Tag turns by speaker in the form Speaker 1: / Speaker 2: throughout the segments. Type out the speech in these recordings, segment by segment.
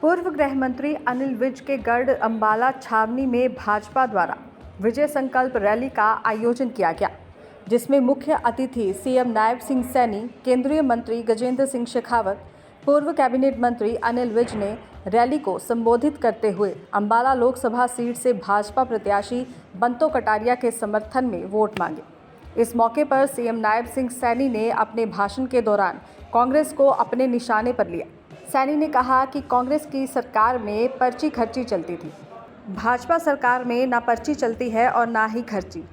Speaker 1: पूर्व गृह मंत्री अनिल विज के गढ़ अंबाला छावनी में भाजपा द्वारा विजय संकल्प रैली का आयोजन किया गया, जिसमें मुख्य अतिथि सीएम नायब सिंह सैनी, केंद्रीय मंत्री गजेंद्र सिंह शेखावत, पूर्व कैबिनेट मंत्री अनिल विज ने रैली को संबोधित करते हुए अंबाला लोकसभा सीट से भाजपा प्रत्याशी बंतो कटारिया के समर्थन में वोट मांगे। इस मौके पर सीएम नायब सिंह सैनी ने अपने भाषण के दौरान कांग्रेस को अपने निशाने पर लिया। सैनी ने कहा कि कांग्रेस की सरकार में पर्ची खर्ची चलती थी, भाजपा सरकार में ना पर्ची चलती है और ना ही खर्ची।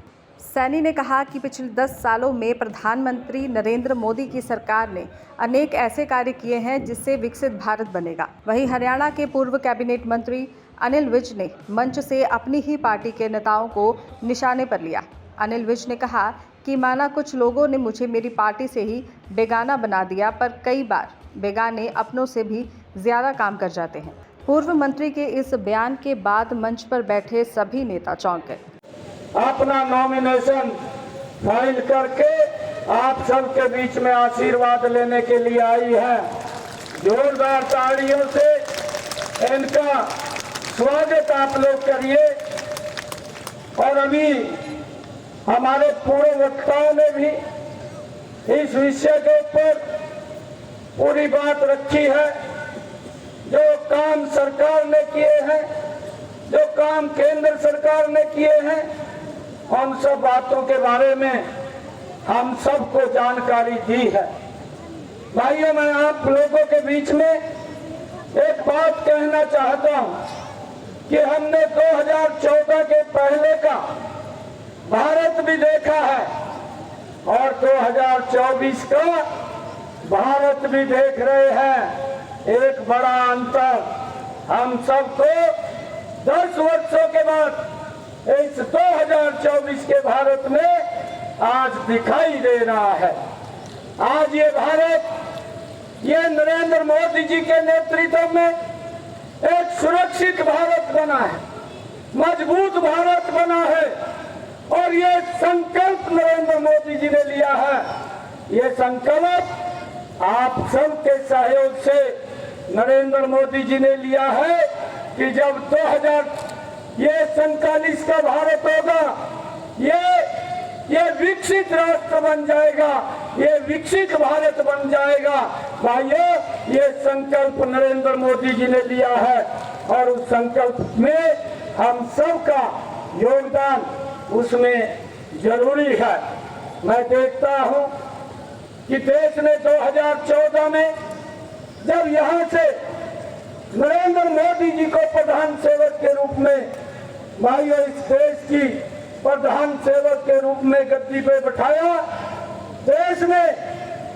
Speaker 1: सैनी ने कहा कि पिछले 10 सालों में प्रधानमंत्री नरेंद्र मोदी की सरकार ने अनेक ऐसे कार्य किए हैं जिससे विकसित भारत बनेगा। वहीं हरियाणा के पूर्व कैबिनेट मंत्री अनिल विज ने मंच से अपनी ही पार्टी के नेताओं को निशाने पर लिया। अनिल विज ने कहा कि माना कुछ लोगों ने मुझे मेरी पार्टी से ही बेगाना बना दिया, पर कई बार बेगाने अपनों से भी ज़्यादा काम कर जाते हैं। पूर्व मंत्री के इस बयान के बाद मंच पर बैठे सभी नेता चौंक गए।
Speaker 2: अपना नॉमिनेशन फाइल करके आप सबके बीच में आशीर्वाद लेने के लिए आई है। जोरदार तालियों से इनका स्वागत आप लोग करिए। और अभी हमारे पूरे वक्ताओं ने भी इस विषय के ऊपर पूरी बात रखी है। जो काम सरकार ने किए हैं, जो काम केंद्र सरकार ने किए हैं, उन सब बातों के बारे में हम सबको जानकारी दी है। भाइयों, मैं आप लोगों के बीच में एक बात कहना चाहता हूं कि हमने 2014 के पहले का भारत भी देखा है और 2024 का भारत भी देख रहे हैं। एक बड़ा अंतर हम सबको 10 वर्षों के बाद इस 2024 के भारत में आज दिखाई दे रहा है। आज ये भारत, ये नरेंद्र मोदी जी के नेतृत्व में एक सुरक्षित भारत बना है, मजबूत भारत बना है। और ये संकल्प नरेंद्र मोदी जी ने लिया है। ये संकल्प आप सबके सहयोग से नरेंद्र मोदी जी ने लिया है कि जब 2047 का भारत होगा, ये विकसित राष्ट्र बन जाएगा, ये विकसित भारत बन जाएगा। भाइयों, ये संकल्प नरेंद्र मोदी जी ने लिया है और उस संकल्प में हम सबका योगदान उसमें जरूरी है। मैं देखता हूं कि देश ने 2014 में जब यहां से नरेंद्र मोदी जी को प्रधान सेवक के रूप में, भाइयों, इस देश की प्रधान सेवक के रूप में गद्दी पे बैठाया, देश ने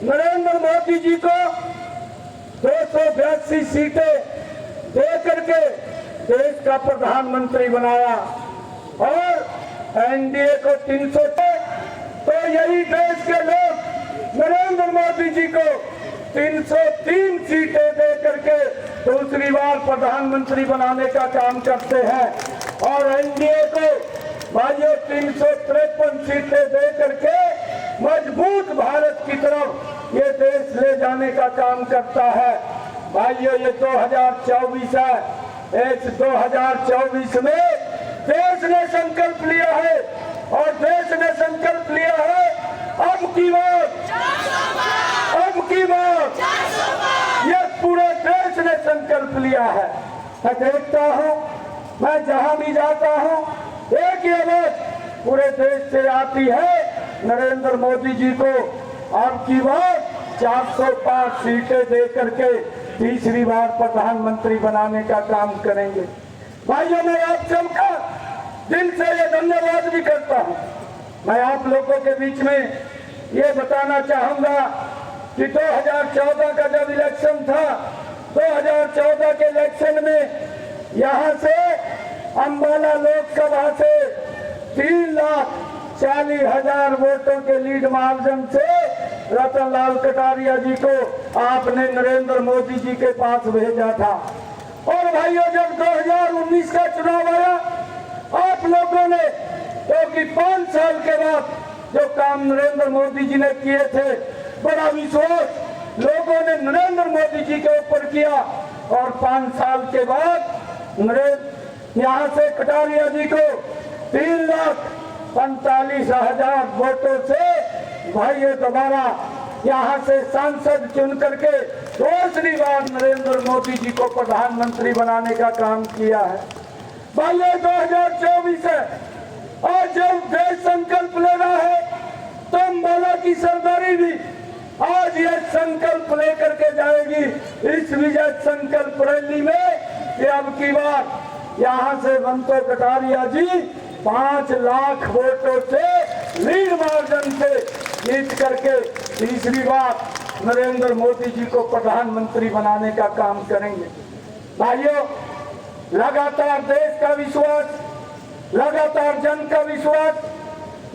Speaker 2: नरेंद्र मोदी जी को 282 सीटें दे करके देश का प्रधानमंत्री बनाया और एनडीए को 300 थे। तो यही देश के लोग नरेंद्र मोदी जी को 303 सीटें दे करके दूसरी बार प्रधानमंत्री बनाने का काम करते हैं और एनडीए को भाइयों 353 सीटें दे करके मजबूत भारत की तरफ ये देश ले जाने का काम करता है। भाइयों, ये 2024 है। इस 2024 में देश ने संकल्प लिया है और देश ने संकल्प लिया है अब की बात ये पूरे देश ने संकल्प लिया है। मैं देखता हूँ, मैं जहाँ भी जाता हूँ, एक ही आवाज पूरे देश से आती है, नरेंद्र मोदी जी को अब की बार 405 सीटें दे करके तीसरी बार प्रधानमंत्री बनाने का काम करेंगे। भाइयों, मैं आप सबका दिल से ये धन्यवाद भी करता हूँ। मैं आप लोगों के बीच में ये बताना चाहूंगा कि 2014 का जब इलेक्शन था, 2014 के इलेक्शन में यहाँ से अंबाला लोकसभा से 3,40,000 वोटों के लीड मार्जिन से रतन लाल कटारिया जी को आपने नरेंद्र मोदी जी के पास भेजा था। और भाइयों, जब 2019 का चुनाव आया, आप लोगों ने, क्योंकि 5 साल के बाद जो काम नरेंद्र मोदी जी ने किए थे, बड़ा विश्वास लोगों ने नरेंद्र मोदी जी के ऊपर किया और 5 साल के बाद यहाँ से कटारिया जी को 3,45,000 वोटों से भाइयों दोबारा यहाँ से सांसद चुन करके दूसरी बार नरेंद्र मोदी जी को प्रधानमंत्री बनाने का काम किया है। भाइयों 2024 है और जब देश संकल्प लेना है तो अम्बाला की सरदारी भी आज ये संकल्प लेकर के जाएगी इस विजय संकल्प रैली में कि अब की बार यहाँ से बंतो कटारिया जी 5 लाख वोटों से लीड मार्जिन से जीत करके तीसरी बार नरेंद्र मोदी जी को प्रधानमंत्री बनाने का काम करेंगे। भाइयों लगातार देश का विश्वास, लगातार जन का विश्वास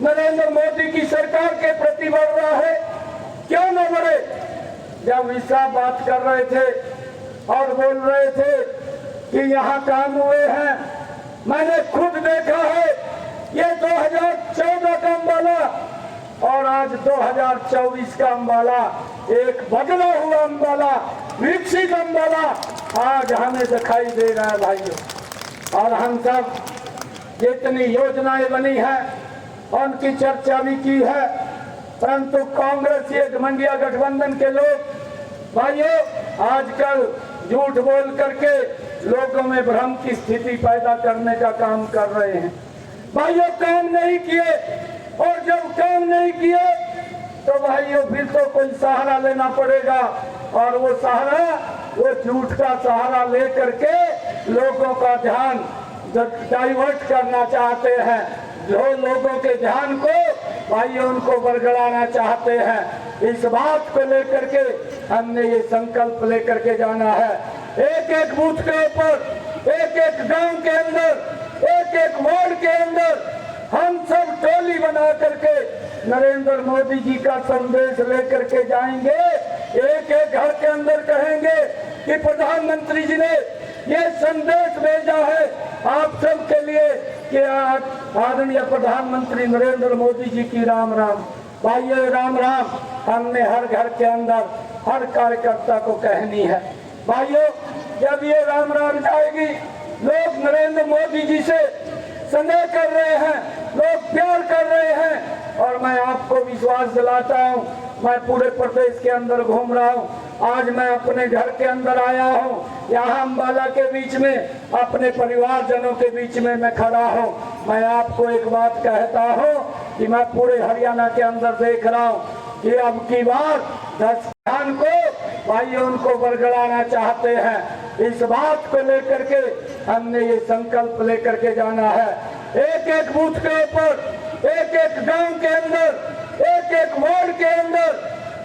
Speaker 2: नरेंद्र मोदी की सरकार के प्रति बढ़ रहा है। क्यों न बढ़े? जब विश्वास बात कर रहे थे और बोल रहे थे कि यहाँ काम हुए हैं, मैंने खुद देखा है ये 2014 का अम्बाला और आज 2024 का अम्बाला, एक बदला हुआ अम्बाला, विकसित अम्बाला आज हमें दिखाई दे रहा है भाइयों। और हम सब जितनी योजनाएं बनी है उनकी चर्चा भी की है, परंतु कांग्रेस ये घमंडिया गठबंधन के लोग भाइयों आजकल झूठ बोल करके लोगों में भ्रम की स्थिति पैदा करने का काम कर रहे हैं। भाइयों काम नहीं किए और जब काम नहीं किए तो भाइयों फिर तो कोई सहारा लेना पड़ेगा और वो सहारा वो झूठ का सहारा ले करके लोगों का ध्यान डाइवर्ट करना चाहते हैं। जो लोगों के ध्यान को भाइयों उनको बरगड़ाना चाहते हैं। इस बात को लेकर के हमने ये संकल्प लेकर के जाना है। एक एक बूथ के ऊपर, एक एक गांव के अंदर, एक एक वार्ड के अंदर हम सब टोली बना करके नरेंद्र मोदी जी का संदेश लेकर के जाएंगे। एक एक घर के अंदर कहेंगे कि प्रधानमंत्री जी ने ये संदेश भेजा है आप सब के लिए कि आदरणीय प्रधानमंत्री नरेंद्र मोदी जी की राम राम। भाइयों राम राम हमने हर घर के अंदर हर कार्यकर्ता को कहनी है। भाइयों जब ये राम राम जाएगी, लोग नरेंद्र मोदी जी से स्नेह कर रहे हैं, लोग प्यार कर रहे हैं और मैं आपको विश्वास दिलाता हूं, मैं पूरे प्रदेश के अंदर घूम रहा हूं। आज मैं अपने घर के अंदर आया हूं, यहाँ अम्बाला के बीच में अपने परिवारजनों के बीच में मैं खड़ा हूं। मैं आपको एक बात कहता हूं कि मैं पूरे हरियाणा के अंदर देख रहा हूं कि अब की बार 10 स्थान को भाई उनको बरगड़ाना चाहते हैं। इस बात को लेकर के हमने ये संकल्प लेकर के जाना है। एक एक बूथ के ऊपर, एक एक गांव के अंदर, एक एक वार्ड के अंदर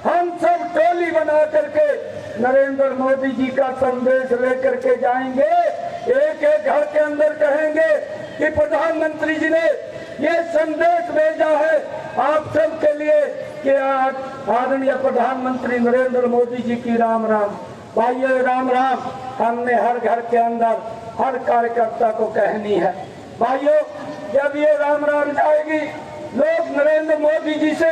Speaker 2: हम सब टोली बना करके नरेंद्र मोदी जी का संदेश लेकर के जाएंगे। एक एक घर के अंदर कहेंगे कि प्रधानमंत्री जी ने ये संदेश भेजा है आप सब के लिए कि आदरणीय प्रधानमंत्री नरेंद्र मोदी जी की राम राम। भाइयों राम राम हमने हर घर के अंदर हर कार्यकर्ता को कहनी है। भाइयों जब ये राम राम जाएगी, लोग नरेंद्र मोदी जी से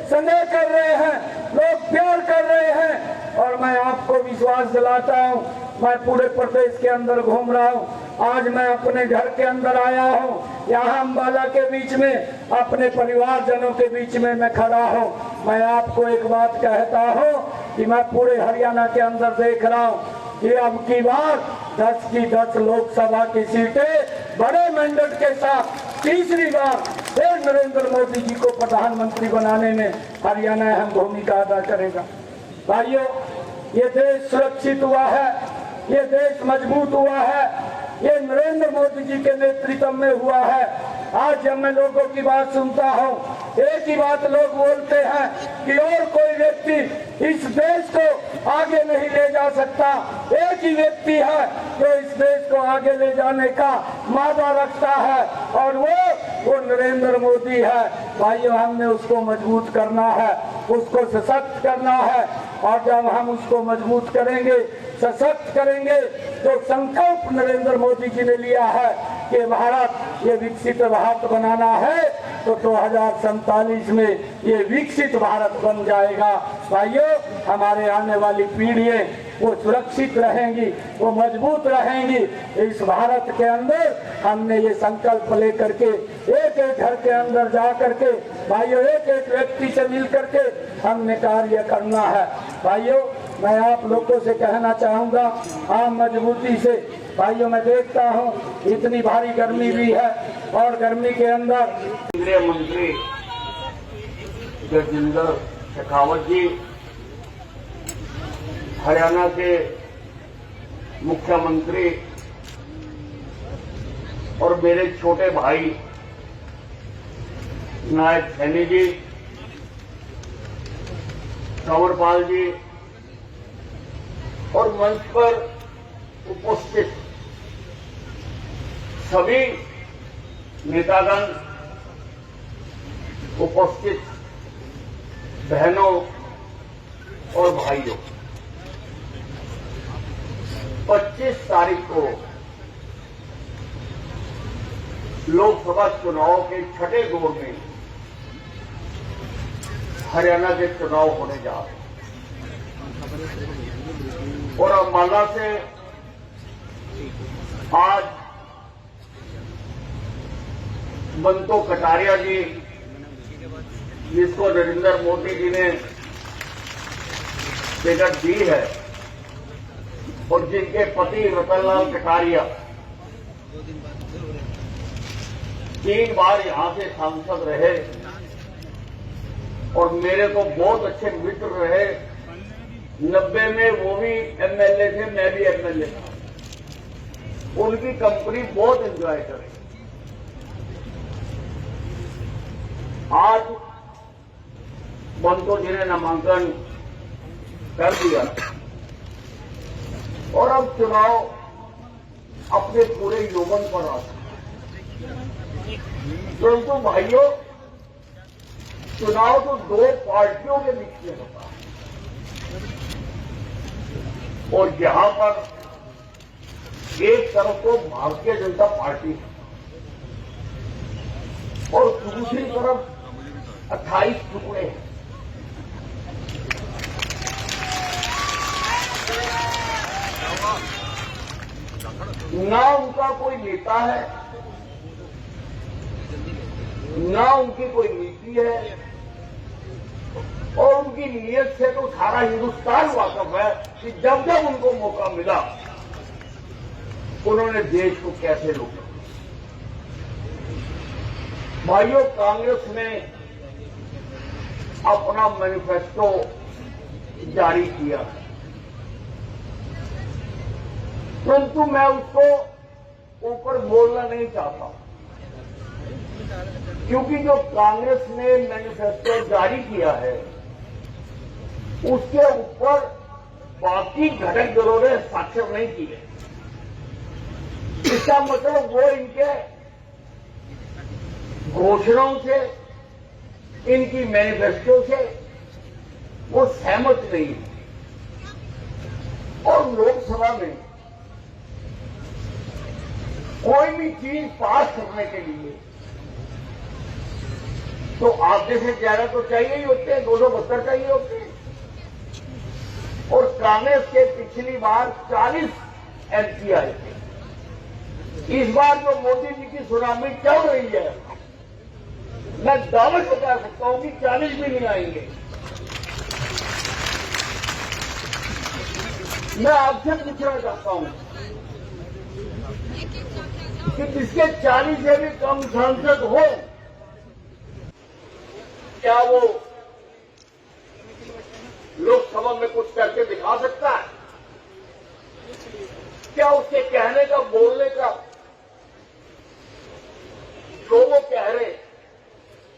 Speaker 2: स्नेह कर रहे हैं, लोग प्यार कर रहे हैं और मैं आपको विश्वास दिलाता हूं, मैं पूरे प्रदेश के अंदर घूम रहा हूं। आज मैं अपने घर के अंदर आया हूं, यहाँ अम्बाला के बीच में अपने परिवारजनों के बीच में मैं खड़ा हूं। मैं आपको एक बात कहता हूं कि मैं पूरे हरियाणा के अंदर देख रहा हूं कि अब की बार 10 की 10 लोकसभा की सीटें बड़े मैंडेट के साथ तीसरी बार फिर नरेंद्र मोदी जी को प्रधानमंत्री बनाने में हरियाणा अहम भूमिका अदा करेगा। भाइयों ये देश सुरक्षित हुआ है, ये देश मजबूत हुआ है, ये नरेंद्र मोदी जी के नेतृत्व में हुआ है। आज जब मैं लोगों की बात सुनता हूँ, एक ही बात लोग बोलते हैं कि और कोई व्यक्ति इस देश को आगे नहीं ले जा सकता। एक ही व्यक्ति है जो इस देश को आगे ले जाने का मादा रखता है और वो नरेंद्र मोदी है। भाइयों हमने उसको मजबूत करना है, उसको सशक्त करना है और जब हम उसको मजबूत करेंगे, सशक्त करेंगे तो संकल्प नरेंद्र मोदी जी ने लिया है कि भारत ये विकसित भारत बनाना है तो 2047 में ये विकसित भारत बन जाएगा। भाइयों हमारे आने वाली पीढ़ियां वो सुरक्षित रहेंगी, वो मजबूत रहेंगी। इस भारत के अंदर हमने ये संकल्प लेकर के एक एक घर के अंदर जा करके भाइयों, एक एक व्यक्ति से मिल करके हमने कार्य करना है। भाइयों, मैं आप लोगों से कहना चाहूँगा, आम मजबूती से भाइयों, मैं देखता हूँ इतनी भारी गर्मी भी है और गर्मी के अंदर
Speaker 3: केंद्रीय मंत्री गजेंद्र शेखावत जी, हरियाणा के मुख्यमंत्री और मेरे छोटे भाई नायब सैनी जी, कंवरपाल जी और मंच पर उपस्थित सभी नेतागण, उपस्थित बहनों और भाइयों, 25 तारीख को लोकसभा चुनाव के छठे दौर में हरियाणा के चुनाव होने जा रहे हैं और अम्बाला से आज बंतो कटारिया जी, जिसको नरेंद्र मोदी जी ने टिकट दी है और जिनके पति रतनलाल कटारिया 3 बार यहां से सांसद रहे और मेरे को बहुत अच्छे मित्र रहे। 90 में वो भी एमएलए थे, मैं भी एमएलए था। उनकी कंपनी बहुत एंजॉय करे। आज बंतो जी ने नामांकन कर दिया और अब चुनाव अपने पूरे यौवन पर आता है। परंतु भाइयों, चुनाव तो 2 पार्टियों के बीच में होता है और यहां पर एक तरफ तो भारतीय जनता पार्टी है और दूसरी तरफ 28 टुकड़े हैं। ना उनका कोई नेता है, ना उनकी कोई नीति है और उनकी नीयत से तो सारा हिंदुस्तान वाकिफ है कि जब जब उनको मौका मिला उन्होंने देश को कैसे लूटा। भाइयों, कांग्रेस ने अपना मैनिफेस्टो जारी किया, परंतु मैं उसको ऊपर बोलना नहीं चाहता क्योंकि जो कांग्रेस ने मैनिफेस्टो जारी किया है उसके ऊपर बाकी घटक दलों ने हस्ताक्षर नहीं किए। इसका मतलब वो इनके घोषणाओं से, इनकी मैनिफेस्टो से वो सहमत नहीं है और लोकसभा में कोई भी चीज पास करने के लिए तो आधे से ज्यादा तो चाहिए ही होते हैं, 272 चाहिए होते हैं और कांग्रेस के पिछली बार 40 एमपी आए थे। इस बार जो मोदी जी की सुनामी चल रही है, मैं दावे से कह सकता हूं कि 40 भी नहीं आएंगे। मैं आपसे पूछना चाहता हूं कि जिसके 40 से भी कम सांसद हो, क्या वो लोकसभा में कुछ करके दिखा सकता है? क्या उसके कहने का, बोलने का तो वो कह रहे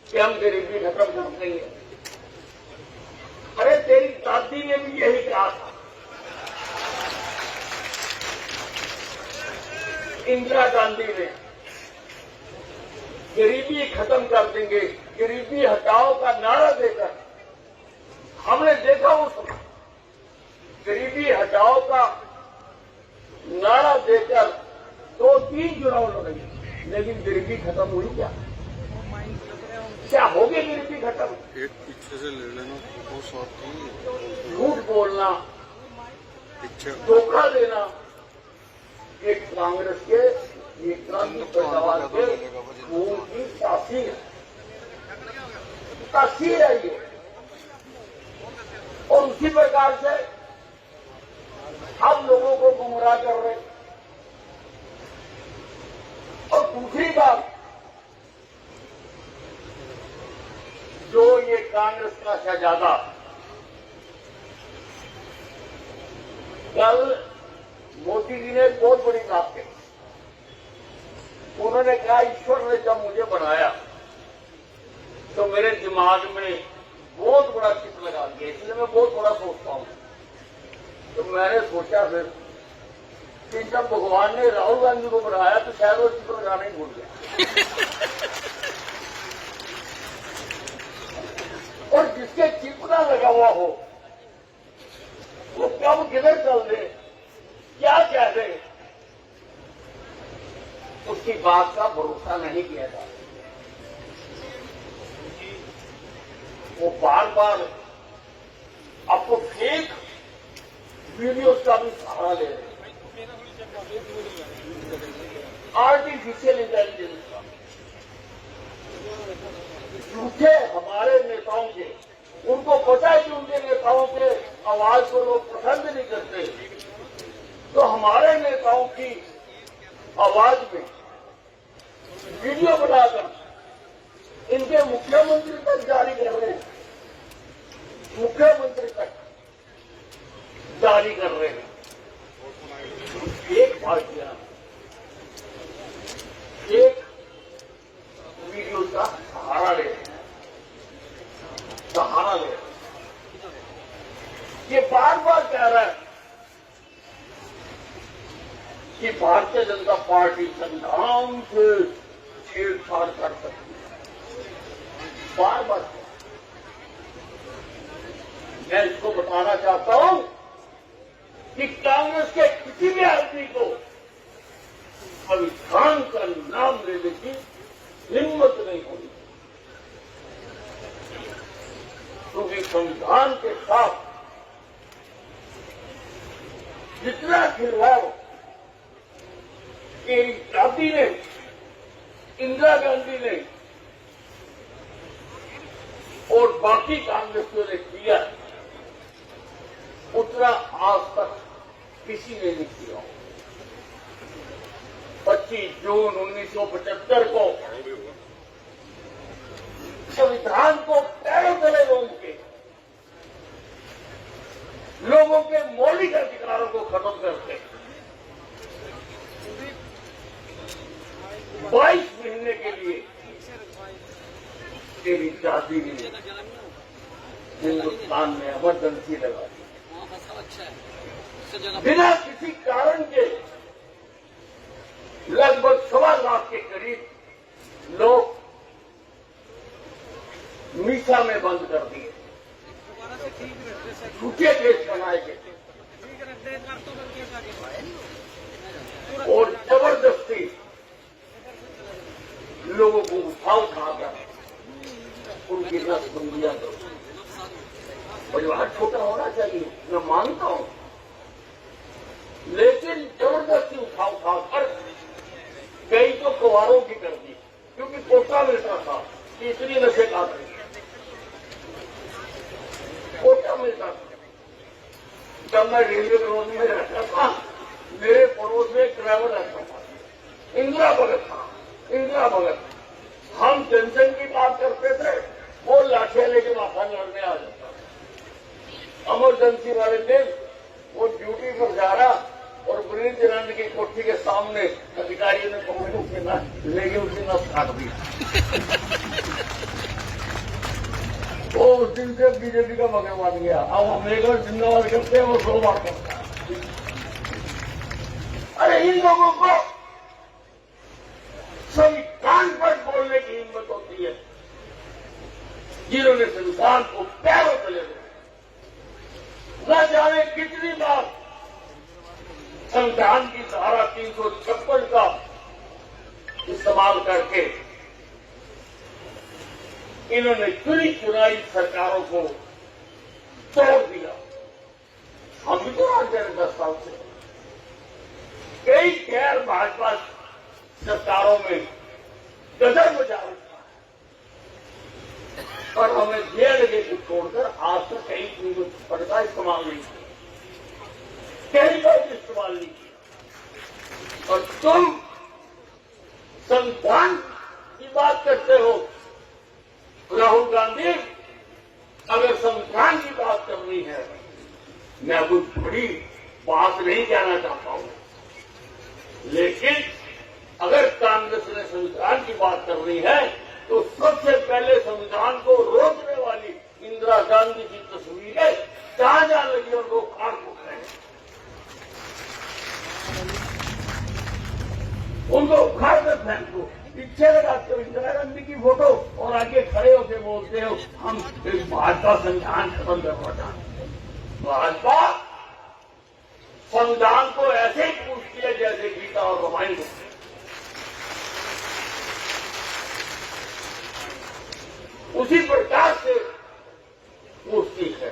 Speaker 3: कि हम गरीबी खत्म कर देंगे? अरे तेरी दादी ने भी यही कहा था। इंदिरा गांधी ने गरीबी खत्म कर देंगे, गरीबी हटाओ का नारा देकर हमने देखा उस गरीबी हटाओ का नारा देकर 2-3 चुनाव लड़े, लेकिन गरीबी खत्म हुई क्या? क्या हो गई गरीबी खत्म?
Speaker 4: एक पीछे से ले लेना, वो शॉट
Speaker 3: झूठ बोलना, धोखा देना ये कांग्रेस के ये क्रांति पैदावार के खून की तासीर है ये। और उसी प्रकार से हम लोगों को गुमराह कर रहे। और दूसरी बात, जो ये कांग्रेस का शहजादा कल मोदी जी ने बहुत बड़ी बात कही। उन्होंने कहा ईश्वर ने जब मुझे बनाया तो मेरे दिमाग में बहुत बड़ा चिप लगा दिया, इसलिए मैं बहुत बड़ा सोचता हूं। तो मैंने सोचा फिर कि जब भगवान ने राहुल गांधी को बनाया तो शायद वो चिप लगाना ही भूल गया। और जिसके चिप ना लगा हुआ हो वो कब किधर चल दे, क्या कह दे, उसकी बात का भरोसा नहीं किया जाता। वो बार बार आपको फेक वीडियोस का भी सहारा ले रहे हैं, आर्टिफिशियल इंटेलिजेंस का। झूठे हमारे नेताओं के, उनको पता है कि उनके नेताओं के आवाज को लोग पसंद नहीं करते, तो हमारे नेताओं की आवाज में वीडियो बनाकर इनके मुख्यमंत्री तक जारी कर रहे हैं, मुख्यमंत्री तक जारी कर रहे हैं। एक पार्टियां एक वीडियो का सहारा ले रहे हैं, सहारा ले रहे हैं। ये बार बार कह रहा है कि भारतीय जनता पार्टी संविधान से छेड़छाड़ कर सकती है, बार बार। मैं इसको बताना चाहता हूं कि कांग्रेस के किसी भी आदमी को संविधान का नाम लेने की हिम्मत नहीं होगी, क्योंकि संविधान के साथ जितना खिलवाड़ मेरी दादी ने, इंदिरा गांधी ने और बाकी कांग्रेसियों ने किया, उतना आज तक किसी ने नहीं किया। 25 जून 1975 को संविधान को पैरों तले रोक के लोगों के मौलिक अधिकारों को खत्म करके 22 महीने के लिए तेरी दादी ने हिंदुस्तान में इमरजेंसी लगा दी, बिना किसी कारण के। लगभग 1.25 लाख के करीब लोग मीसा में बंद कर दिए, झूठे केस बनाए गए और जबरदस्ती लोगों को उठाकर उनकी नसबंदियां करो। परिवार छोटा होना चाहिए, मैं मानता हूं, लेकिन जबरदस्ती उठाकर कई तो कुंवारों की कर दी, क्योंकि कोटा मिलता था कि इतनी नशे काट रही, कोटा मिलता था। जब मैं रेलवे कॉलोनी में रहता था, मेरे पड़ोस में एक ड्राइवर रहता था, इंदिरा भगत था, इंदिरा भगत। हम टेंशन की बात करते थे, वो लाठियां लेके माथा लड़ने आ जाता। इमरजेंसी वाले दिन वो ड्यूटी पर जा रहा और ब्रिज रंड की कोठी के सामने अधिकारियों ने पकड़े उसके नस, लेकिन उसकी नस काट दी। वो उस दिन से बीजेपी का मगर बन गया। अब हम एक बार जिंदाबाद करते हैं, वो 2 बार करता है। अरे इन लोगों को संविधान पर बोलने की हिम्मत होती है, जिन्होंने संविधान को पैरों तले रखा। न जाने कितनी बार संविधान की धारा 356 का इस्तेमाल करके इन्होंने चुनी चुनाई सरकारों को तोड़ दिया, हम भी तो राज दे रहे 10 साल से। कई गैर भाजपा सरकारों में गदर मचा रखा है और हमें जेल को छोड़कर आज तक कहीं पद का इस्तेमाल नहीं किया, कहीं का इस्तेमाल नहीं किया। और तुम संविधान की बात करते हो राहुल गांधी। अगर संविधान की बात करनी है, मैं कुछ बड़ी बात नहीं कहना चाहता हूं, लेकिन अगर कांग्रेस ने संविधान की बात करनी है तो सबसे पहले संविधान को रोकने वाली इंदिरा गांधी की तस्वीरें जहां जहां लगी और वो खाड़ फूक रहे हैं, उनको उखाड़ कर फेंको। पीछे लगाते हो इंदिरा गांधी की फोटो और आगे खड़े होकर बोलते हो हम भाजपा संविधान खत्म करना चाहते हैं। भाजपा संविधान को ऐसे ही पूछती है जैसे गीता और रामायण को। उसी प्रकार से पूछती है।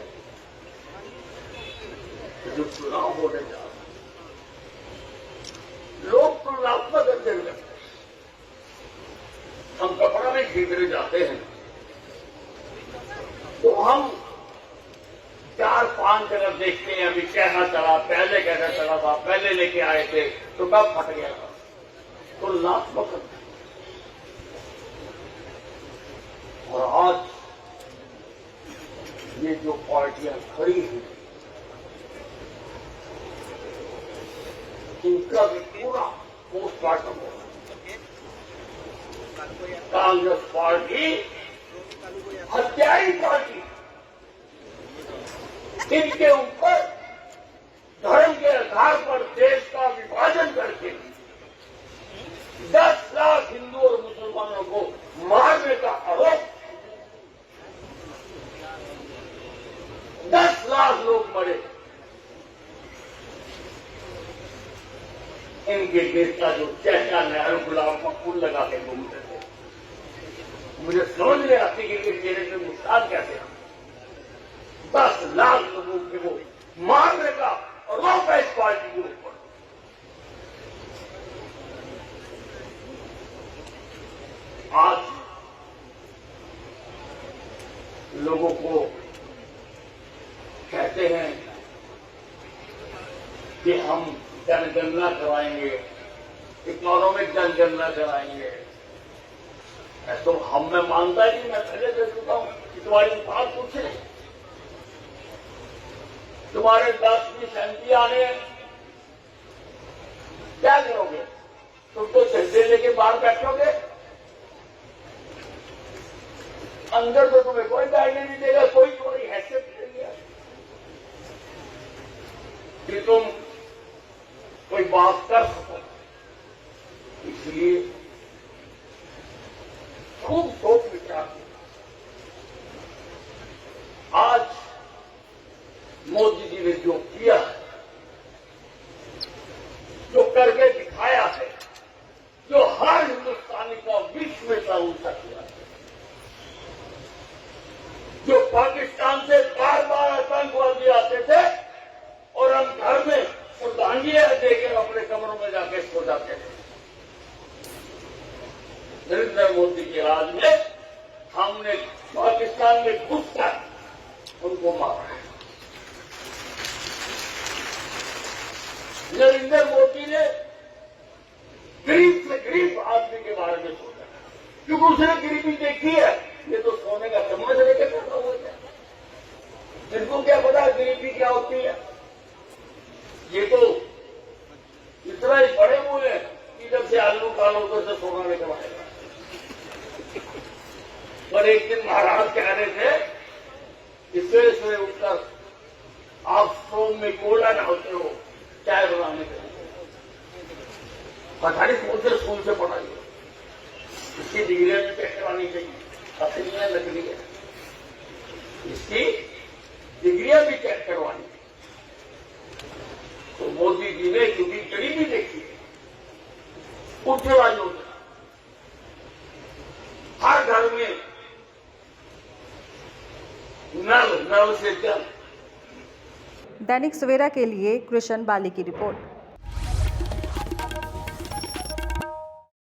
Speaker 3: जो चुनाव होने जा रहा है, लोग तुलनात्मक अध्ययन करते हैं। हम कपड़ा में खरीदने जाते हैं तो हम 4-5 जगह देखते हैं अभी कैसा चला, पहले कैसा चला था, पहले लेके आए थे तो कब फट गया था। तुलनात्मक और आज ये जो पार्टियां खड़ी हैं इनका भी पूरा पोस्टमार्टम हो। कांग्रेस पार्टी हत्याई पार्टी, इनके ऊपर धर्म के आधार पर देश का विभाजन करके 10 लाख हिंदू और मुसलमानों को मारने का आरोप, 10 लाख लोग मरे। इनके नेता जो चहका नेहरू गुलाब का फूल लगा के घूमते थे, मुझे समझ नहीं आती कि इनके चेहरे पे मुस्कान कैसे। 10 लाख लोगों के वो मारने का आरोप है इस पार्टी के ऊपर। आज लोगों को कहते हैं कि हम जनगणना कराएंगे, इकोनॉमिक जनगणना कराएंगे। तो हम में मानता है कि मैं पहले दे चुका हूं कि तुम्हारी बात पूछे, तुम्हारे 10-20 MP आने हैं, क्या करोगे? तुम तो झंडे लेके बाहर बैठोगे, अंदर तो तुम्हें कोई बैठने नहीं देगा, कोई तुम्हारी हैसियत नहीं देगा कि तुम कोई बात कर सको। इसलिए खूब सोच विचार। आज मोदी जी ने जो किया है, जो करके दिखाया है, जो हर हिंदुस्तानी का विश्व में ऊंचा किया है, जो पाकिस्तान से बार-बार आतंकवादी आते थे और हम घर में श्रद्धांजलियां देकर अपने कमरों में जाके सो जाते थे, नरेंद्र मोदी के राज में हमने पाकिस्तान में घुसकर उनको मारा है। नरेंद्र मोदी ने गरीब से गरीब आदमी के बारे में सोचा, क्योंकि उसने गरीबी देखी है। ये तो सोने का चम्मच लेकर करता हुआ है, जिनको क्या पता गरीबी क्या होती है। ये तो इतना ही बड़े हुए हैं कि जब से आलू कालो उधर से सोना लेकर आएगा। पर एक दिन महाराज कह रहे थे कि सुबह उठकर आप सोम में कोला डालते हो चाय बनाने के लिए, पता नहीं कौन से स्कूल से पढ़ाइए, इसकी डिग्रियां भी चेक करवानी चाहिए, असलियां नकली है, इसकी डिग्रियां भी चेक करवानी चाहिए। तो मोदी जी ने क्योंकि गरीबी देखी है, उज्ज्वला योजना, हर घर में नल से जल।
Speaker 1: दैनिक सवेरा के लिए कृष्ण बाली की रिपोर्ट।